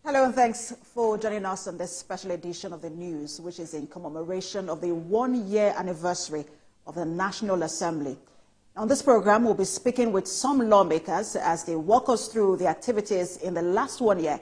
Hello and thanks for joining us on this special edition of the news, which is in commemoration of the one-year anniversary of the National Assembly. On this program, we'll be speaking with some lawmakers as they walk us through the activities in the last 1 year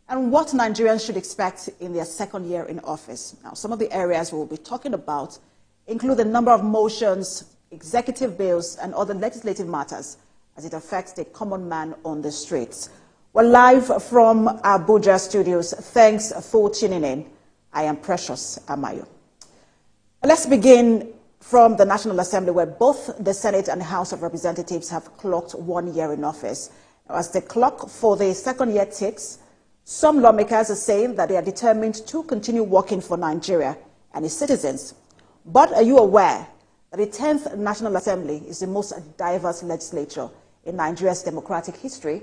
and what Nigerians should expect in their second year in office. Now, some of the areas we'll be talking about include the number of motions, executive bills, and other legislative matters as it affects the common man on the streets. We're live from Abuja studios. Thanks for tuning in. I am Precious Amayo. Let's begin from the National Assembly, where both the Senate and the House of Representatives have clocked 1 year in office. Now, as the clock for the second year ticks, some lawmakers are saying that they are determined to continue working for Nigeria and its citizens. But are you aware that the 10th National Assembly is the most diverse legislature in Nigeria's democratic history?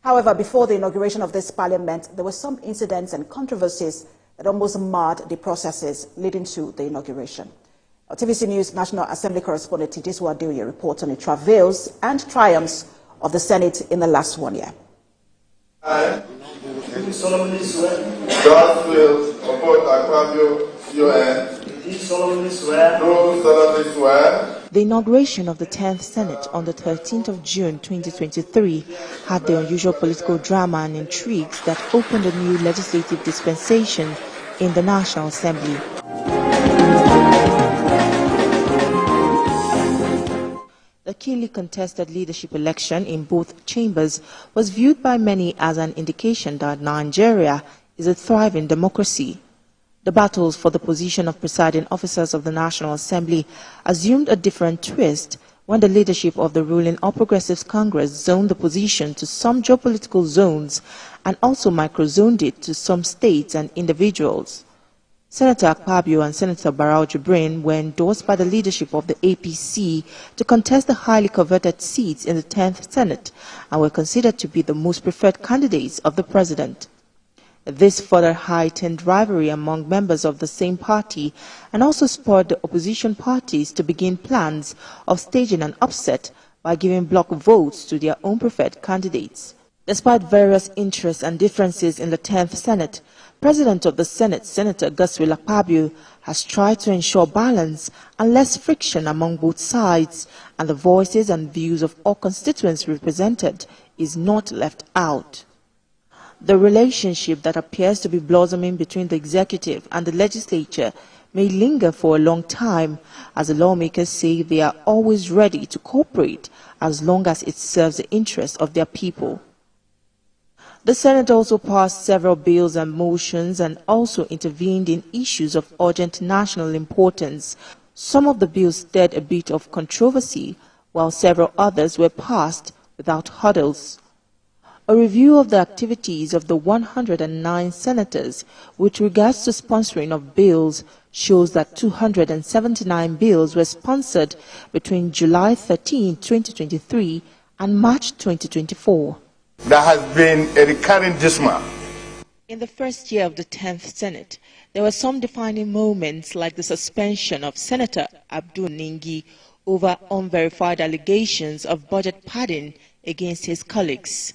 However, before the inauguration of this parliament, there were some incidents and controversies that almost marred the processes leading to the inauguration. Our TVC News National Assembly correspondent Titus Zam reports on the travails and triumphs of the Senate in the last 1 year. I do solemnly swear. God will support Akpabio, UN. Do solemnly swear. Do solemnly swear. The inauguration of the 10th Senate on the 13th of June 2023 had the unusual political drama and intrigues that opened a new legislative dispensation in the National Assembly. The keenly contested leadership election in both chambers was viewed by many as an indication that Nigeria is a thriving democracy. The battles for the position of presiding officers of the National Assembly assumed a different twist when the leadership of the ruling All Progressives Congress zoned the position to some geopolitical zones and also microzoned it to some states and individuals. Senator Akpabio and Senator Barau Jibrin were endorsed by the leadership of the APC to contest the highly coveted seats in the 10th Senate and were considered to be the most preferred candidates of the president. This further heightened rivalry among members of the same party and also spurred the opposition parties to begin plans of staging an upset by giving block votes to their own preferred candidates. Despite various interests and differences in the 10th Senate, President of the Senate, Senator Godswill Akpabio, has tried to ensure balance and less friction among both sides, and the voices and views of all constituents represented is not left out. The relationship that appears to be blossoming between the executive and the legislature may linger for a long time, as the lawmakers say they are always ready to cooperate as long as it serves the interests of their people. The Senate also passed several bills and motions and also intervened in issues of urgent national importance. Some of the bills stirred a bit of controversy, while several others were passed without hurdles. A review of the activities of the 109 senators with regards to sponsoring of bills shows that 279 bills were sponsored between July 13, 2023 and March 2024. There has been a recurring dismal. In the first year of the 10th Senate, there were some defining moments like the suspension of Senator Abdul Ningi over unverified allegations of budget padding against his colleagues.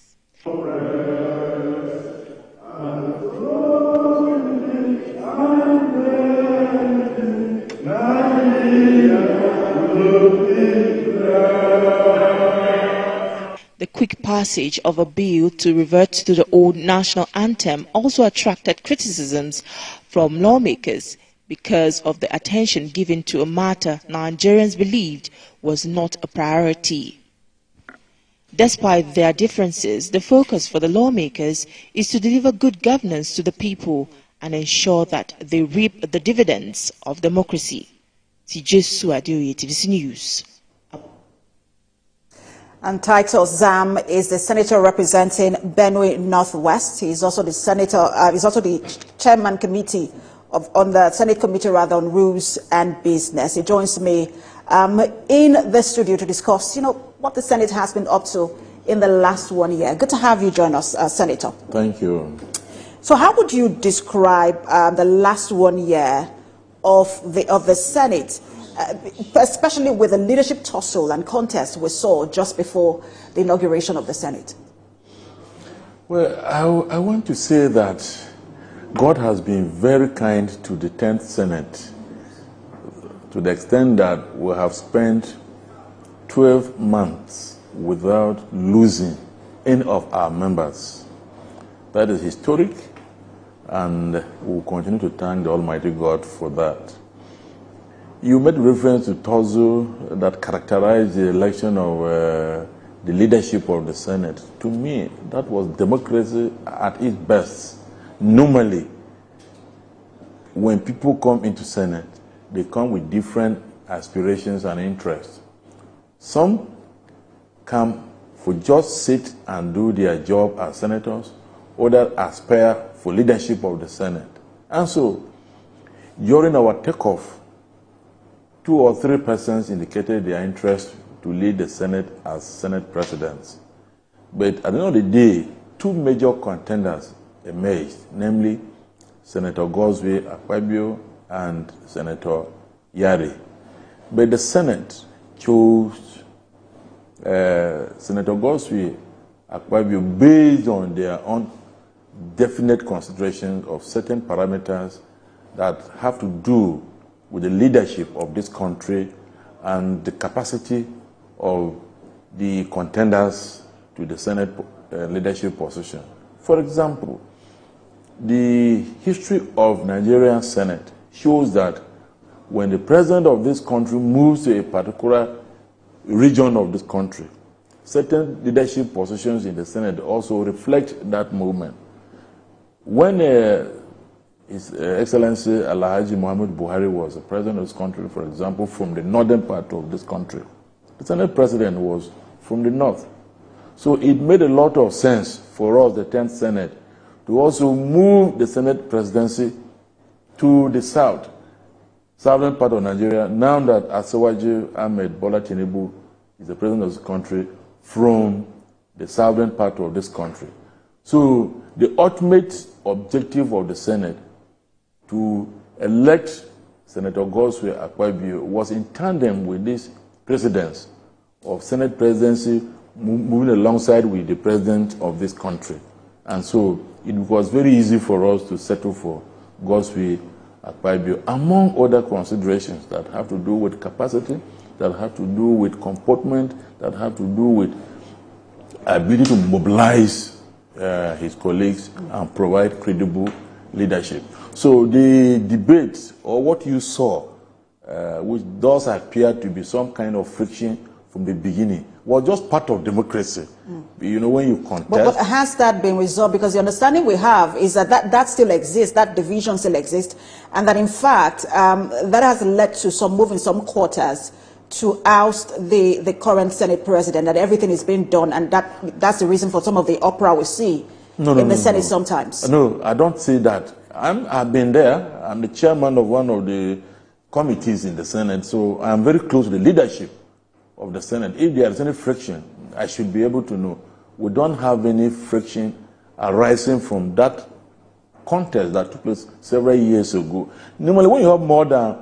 The quick passage of a bill to revert to the old national anthem also attracted criticisms from lawmakers because of the attention given to a matter Nigerians believed was not a priority. Despite their differences, the focus for the lawmakers is to deliver good governance to the people and ensure that they reap the dividends of democracy. Titus Zam, TVC News. And Titus Zam is the senator representing Benue Northwest. He's also the senator. He's also the chairman committee on the Senate Committee on Rules and Business. He joins me in the studio to discuss, what the Senate has been up to in the last 1 year. Good to have you join us, Senator. Thank you. So, how would you describe the last 1 year of the Senate? Especially with the leadership tussle and contest we saw just before the inauguration of the Senate? Well, I want to say that God has been very kind to the 10th Senate to the extent that we have spent 12 months without losing any of our members. That is historic, and we will continue to thank the Almighty God for that. You made reference to Tozo that characterized the election of the leadership of the Senate. To me, that was democracy at its best. Normally, when people come into Senate, they come with different aspirations and interests. Some come for just sit and do their job as senators, others aspire for leadership of the Senate. And so, during our takeoff, 2 or 3 persons indicated their interest to lead the Senate as Senate presidents. But at the end of the day, 2 major contenders emerged, namely Senator Goswe Akpabio and Senator Yari. But the Senate chose Senator Goswe Akpabio based on their own definite considerations of certain parameters that have to do with the leadership of this country and the capacity of the contenders to the Senate leadership position. For example, the history of Nigerian Senate shows that when the president of this country moves to a particular region of this country, certain leadership positions in the Senate also reflect that movement. When His Excellency Alhaji Muhammad Buhari was the president of this country, for example, from the northern part of this country, the Senate president was from the north. So it made a lot of sense for us, the 10th Senate, to also move the Senate presidency to the south, southern part of Nigeria, now that Asiwaju Ahmed Bola Tinubu is the president of this country from the southern part of this country. So the ultimate objective of the Senate to elect Senator Goswe Akpabio was in tandem with this precedence of Senate presidency moving alongside with the president of this country. And so it was very easy for us to settle for Goswe Akpabio, among other considerations that have to do with capacity, that have to do with comportment, that have to do with ability to mobilize his colleagues and provide credible leadership. So the debate, or what you saw, which does appear to be some kind of friction from the beginning, was just part of democracy. You know, when you contest. But has that been resolved? Because the understanding we have is that still exists, that division still exists, and that in fact that has led to some move in some quarters to oust the current Senate president, that everything is being done, and that's the reason for some of the uproar we see in the Senate sometimes. No, I don't see that. I've been there. I'm the chairman of one of the committees in the Senate, so I'm very close to the leadership of the Senate. If there is any friction, I should be able to know. We don't have any friction arising from that contest that took place several years ago. Normally, when you have more than,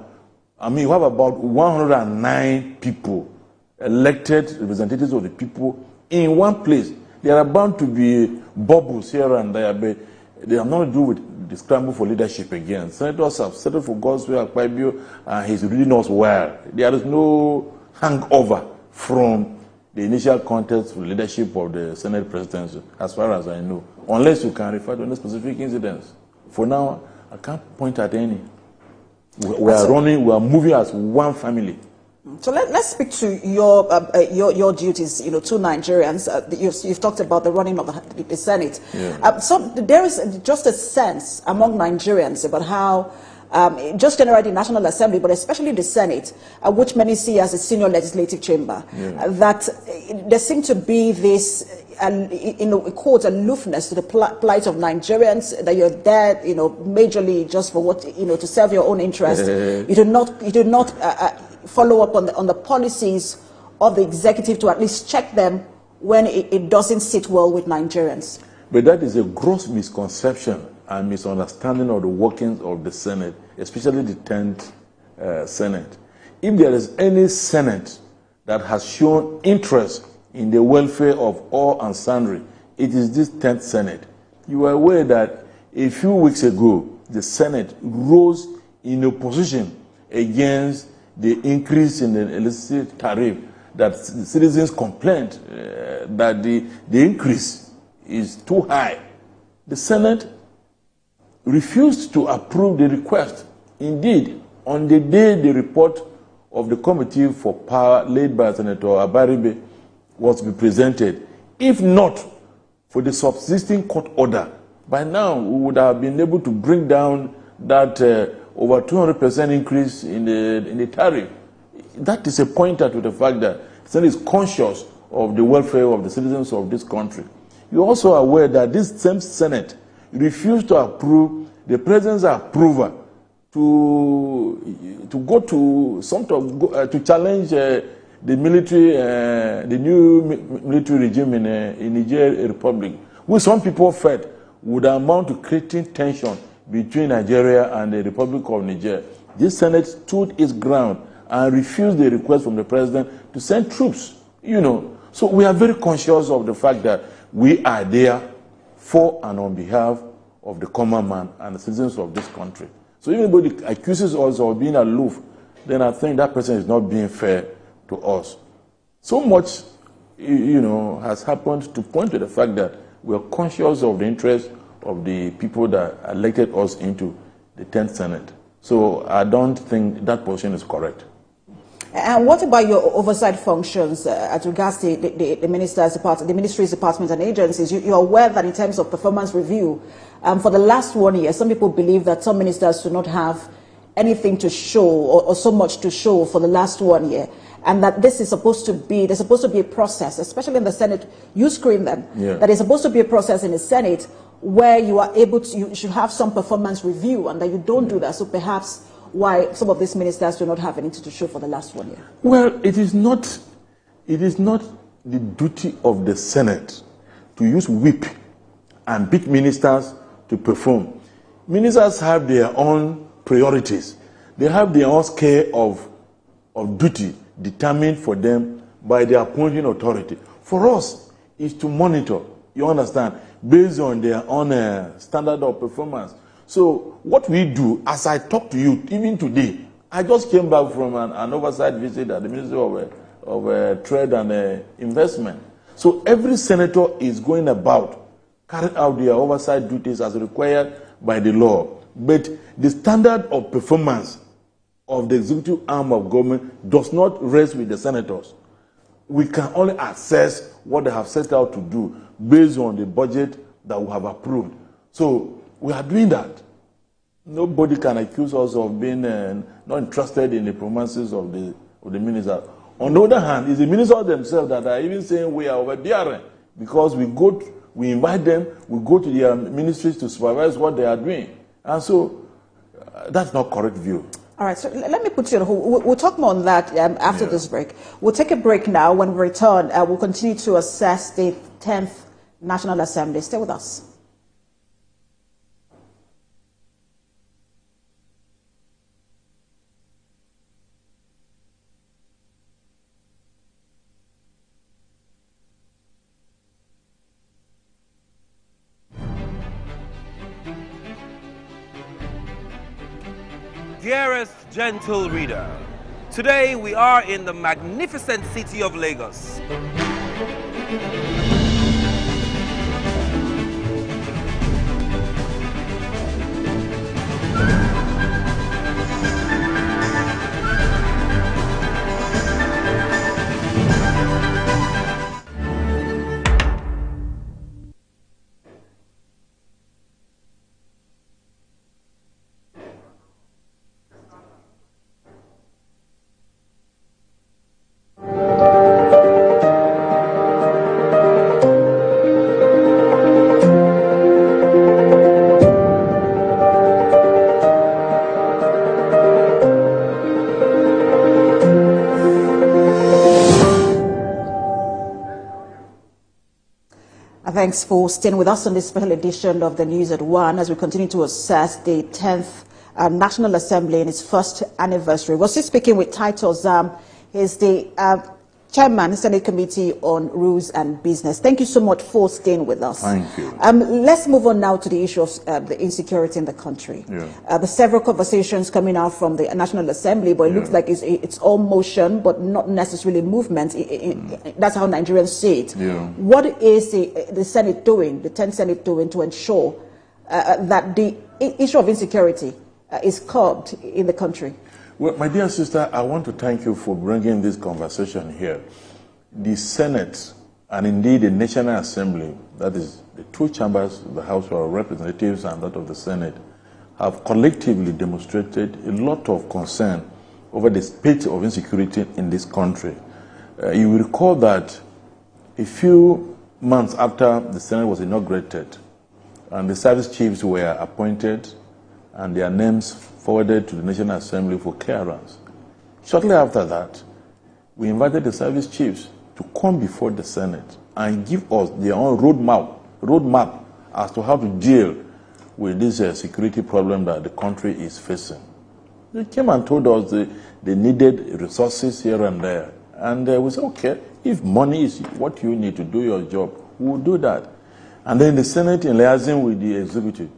you have about 109 people, elected representatives of the people in one place. There are bound to be bubbles here and there, but they have nothing to do with the scramble for leadership again. Senators have settled for Goswe Akpabio, and he's reading us well. There is no hangover from the initial contest for leadership of the Senate presidency, as far as I know, unless you can refer to any specific incidents. For now, I can't point at any. We are moving as one family. So let's speak to your duties, to Nigerians. You've talked about the running of the Senate. Yeah. So there is just a sense among Nigerians about how, just generally the National Assembly, but especially the Senate, which many see as a senior legislative chamber, that there seems to be this, quote, aloofness to the plight of Nigerians, that you're there, majorly just for what, to serve your own interest. You do not follow up on the policies of the executive to at least check them when it doesn't sit well with Nigerians. But that is a gross misconception and misunderstanding of the workings of the Senate, especially the 10th Senate. If there is any Senate that has shown interest in the welfare of all and sundry, it is this 10th Senate. You are aware that a few weeks ago, the Senate rose in opposition against the increase in the electricity tariff, that citizens complained that the increase is too high. The Senate refused to approve the request. Indeed, on the day the report of the Committee for Power led by Senator Abaribe was to be presented, if not for the subsisting court order, by now we would have been able to bring down that over 200% increase in the tariff. That is a pointer to the fact that the Senate is conscious of the welfare of the citizens of this country. You're also aware that this same Senate refused to approve the President's approval to go to to challenge the military, the new military regime in Niger Republic, which some people felt would amount to creating tension between Nigeria and the Republic of Niger. This Senate stood its ground and refused the request from the President to send troops. So we are very conscious of the fact that we are there for and on behalf of the common man and the citizens of this country. So if anybody accuses us of being aloof, then I think that person is not being fair to us. So much, has happened to point to the fact that we are conscious of the interests of the people that elected us into the 10th Senate. So I don't think that position is correct. And what about your oversight functions as regards to the ministry's departments and agencies? You're aware that in terms of performance review, for the last 1 year, some people believe that some ministers do not have anything to show or so much to show for the last 1 year, and that this is supposed to be, there's supposed to be a process, especially in the Senate, you screen them, that is supposed to be a process in the Senate where you are able to, you should have some performance review, and that you don't do that. So perhaps why some of these ministers do not have anything to show for the last 1 year? Well, it is not the duty of the Senate to use whip and beat ministers to perform. Ministers have their own priorities. They have their own scale of duty determined for them by the appointing authority. For us, is to monitor, you understand, based on their own standard of performance. So what we do, as I talk to you, even today, I just came back from an oversight visit at the Ministry of Trade and Investment. So every senator is going about carrying out their oversight duties as required by the law. But the standard of performance of the executive arm of government does not rest with the senators. We can only assess what they have set out to do based on the budget that we have approved. So we are doing that. Nobody can accuse us of being not interested in the performances of the minister. On the other hand, it's the ministers themselves that are even saying we are overbearing, because we invite them, we go to their ministries to supervise what they are doing. And so that's not correct view. All right, so let me put you on hold. We'll talk more on that after this break. We'll take a break now. When we return, we'll continue to assess the 10th National Assembly. Stay with us. Dearest gentle reader, today we are in the magnificent city of Lagos. Thanks for staying with us on this special edition of the News at 1 as we continue to assess the 10th National Assembly in its first anniversary. We're still speaking with Titus Zam. He's the Chairman, Senate Committee on Rules and Business. Thank you so much for staying with us. Thank you. Let's move on now to the issue of the insecurity in the country. Yeah. The several conversations coming out from the National Assembly, but it looks like it's all motion, but not necessarily movement. That's how Nigerians see it. Yeah. What is the Senate doing, the 10th Senate doing to ensure that the issue of insecurity is curbed in the country? Well, my dear sister, I want to thank you for bringing this conversation here. The Senate, and indeed the National Assembly, that is the two chambers of the House of Representatives and that of the Senate, have collectively demonstrated a lot of concern over the state of insecurity in this country. You will recall that a few months after the Senate was inaugurated and the service chiefs were appointed and their names forwarded to the National Assembly for clearance. Shortly after that, we invited the service chiefs to come before the Senate and give us their own roadmap as to how to deal with this security problem that the country is facing. They came and told us they needed resources here and there. And we said, okay, if money is what you need to do your job, we'll do that. And then the Senate, in liaison with the executive,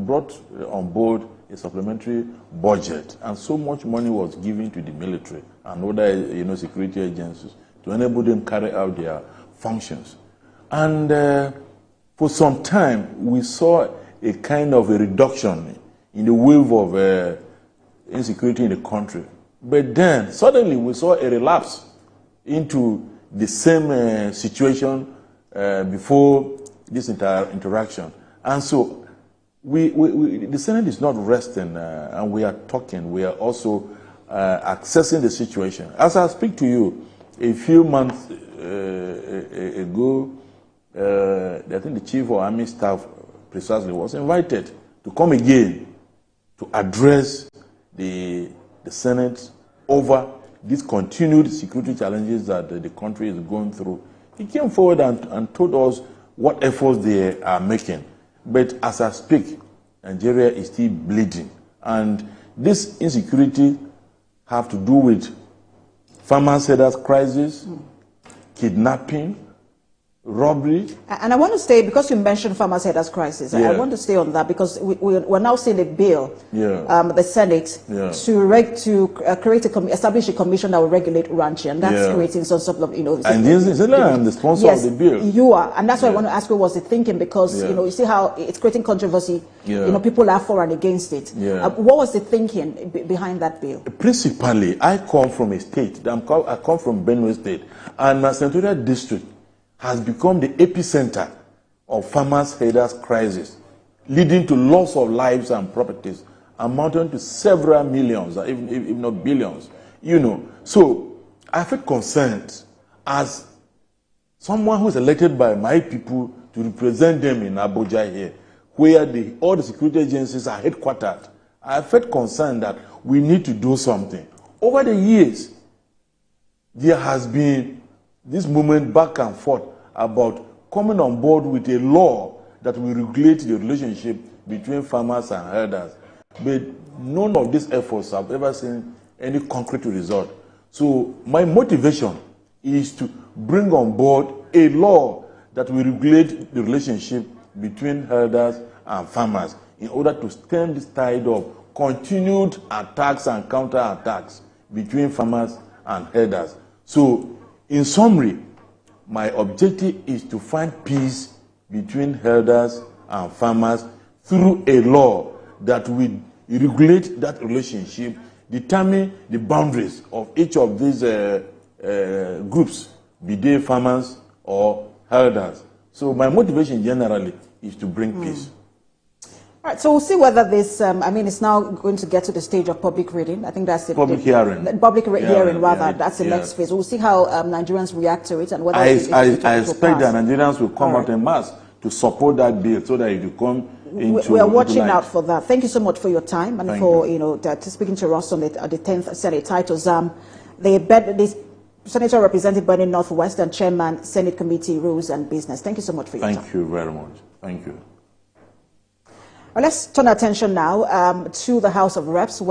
brought on board a supplementary budget, and so much money was given to the military and other, security agencies to enable them carry out their functions. And for some time, we saw a kind of a reduction in the wave of insecurity in the country. But then, suddenly, we saw a relapse into the same situation before this interaction. And so, the Senate is not resting, and we are talking. We are also accessing the situation. As I speak to you, a few months ago, I think the Chief of Army Staff precisely was invited to come again to address the Senate over these continued security challenges that the country is going through. He came forward and told us what efforts they are making. But as I speak, Nigeria is still bleeding. And this insecurity have to do with farmers' headers crisis, kidnapping, robbery. And I want to stay, because you mentioned farmers' headers crisis, I want to stay on that because we're now seeing a bill, the Senate, to establish a commission that will regulate ranching, and that's creating some sort of, And I'm the sponsor of the bill. You are, and that's why I want to ask you, what's the thinking, because, you see how it's creating controversy, people are for and against it. What was the thinking behind that bill? Principally, I come from a state, I come from Benue State, and my senatorial district has become the epicenter of farmers' headers crisis, leading to loss of lives and properties, amounting to several millions, if not billions. So I feel concerned as someone who is elected by my people to represent them in Abuja here, where all the security agencies are headquartered. I felt concerned that we need to do something. Over the years, there has been this movement back and forth about coming on board with a law that will regulate the relationship between farmers and herders. But none of these efforts have ever seen any concrete result. So my motivation is to bring on board a law that will regulate the relationship between herders and farmers in order to stem this tide of continued attacks and counterattacks between farmers and herders. So, in summary, my objective is to find peace between herders and farmers through a law that will regulate that relationship, determine the boundaries of each of these groups, be they farmers or herders. So my motivation generally is to bring peace. All right, so we'll see whether this, it's now going to get to the stage of public reading. I think that's it. Public hearing. Hearing, that's the next phase. We'll see how Nigerians react to it and whether I expect that Nigerians will come out en masse to support that bill so that it will come into We are watching out for that. Thank you so much for your time and for speaking to us on the 10th Senate. Titus Zam, the Senator representing Benue Northwest and Chairman, Senate Committee Rules and Business. Thank you so much for your time. Thank you very much. Thank you. Well, let's turn our attention now to the House of Reps.